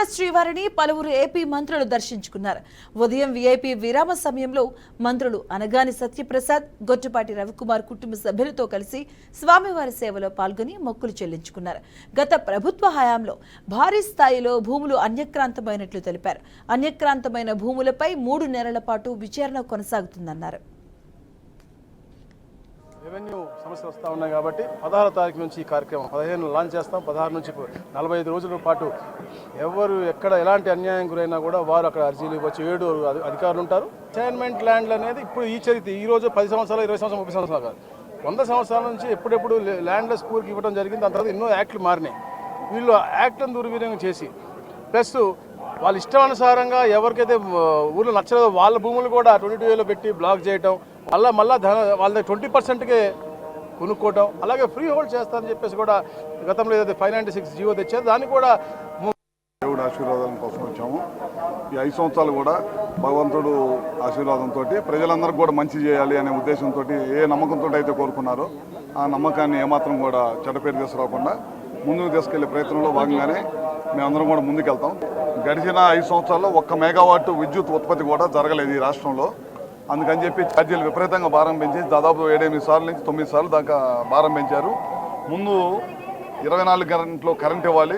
తిరుమల శ్రీవారిని పలువురు ఏపీ మంత్రులు దర్శించుకున్నారు. ఉదయం వీఐపీ విరామ సమయంలో మంత్రులు అనగాని సత్యప్రసాద్, గొట్టుపాటి రవికుమార్ కుటుంబ సభ్యులతో కలిసి స్వామివారి సేవలో పాల్గొని మొక్కులు చెల్లించుకున్నారు. గత ప్రభుత్వ హయాంలో భారీ స్థాయిలో భూములు అన్యక్రాంతమైనట్లు తెలిపారు. అన్యక్రాంతమైన భూములపై 3 నెలల పాటు విచారణ కొనసాగుతుందన్నారు. రెవెన్యూ సమస్యలు వస్తూ ఉన్నాయి కాబట్టి 16వ తారీఖు నుంచి ఈ కార్యక్రమం 15 లాంచ్ చేస్తాం. 16 నుంచి 45 రోజుల పాటు ఎవరు ఎక్కడ ఎలాంటి అన్యాయం గురైనా కూడా వారు అక్కడ అర్జీలు ఇవ్వచ్చు. 7 అధికారులు ఉంటారు. అసైన్మెంట్ ల్యాండ్లు అనేది ఇప్పుడు ఈ చరిత్ర ఈ రోజు 10 సంవత్సరాలు 20 సంవత్సరాలు 30 సంవత్సరాలు కాదు, 100 సంవత్సరాల నుంచి ఎప్పుడెప్పుడు ల్యాండ్లెస్ పూర్కి ఇవ్వడం జరిగింది. దాని తర్వాత ఎన్నో యాక్ట్లు మారినాయి. వీళ్ళు యాక్ట్లను దుర్వినియోగం చేసి ప్లస్ వాళ్ళ ఇష్టానుసారంగా ఎవరికైతే ఊళ్ళో నచ్చలేదో వాళ్ళ భూములు కూడా 22లో పెట్టి బ్లాక్ చేయటం, మళ్ళా వాళ్ళ 20%కే కొనుక్కోవటం, అలాగే ఫ్రీ హోల్డ్ చేస్తారని చెప్పేసి కూడా గతంలో ఏదైతే 596 జీవో తెచ్చారు దాన్ని కూడా దేవుడి ఆశీర్వాదాల కోసం వచ్చాము. ఈ 5 సంవత్సరాలు కూడా భగవంతుడు ఆశీర్వాదంతో ప్రజలందరికీ కూడా మంచి చేయాలి అనే ఉద్దేశంతో ఏ నమ్మకంతో అయితే కోరుకున్నారో ఆ నమ్మకాన్ని ఏమాత్రం కూడా చెడ్డపేరు తీసుకురాకుండా ముందుకు తీసుకెళ్లే ప్రయత్నంలో భాగంగానే మేమందరం కూడా ముందుకెళ్తాం. గడిచిన 5 సంవత్సరాల్లో 1 మెగావాట్ విద్యుత్ ఉత్పత్తి కూడా జరగలేదు ఈ రాష్ట్రంలో. అందుకని చెప్పి ఛార్జీలు విపరీతంగా భారం పెంచి దాదాపు 7-8 సార్లు నుంచి 9 సార్లు దాకా భారం పెంచారు. ముందు 24 గంటలు కరెంట్ ఇవ్వాలి.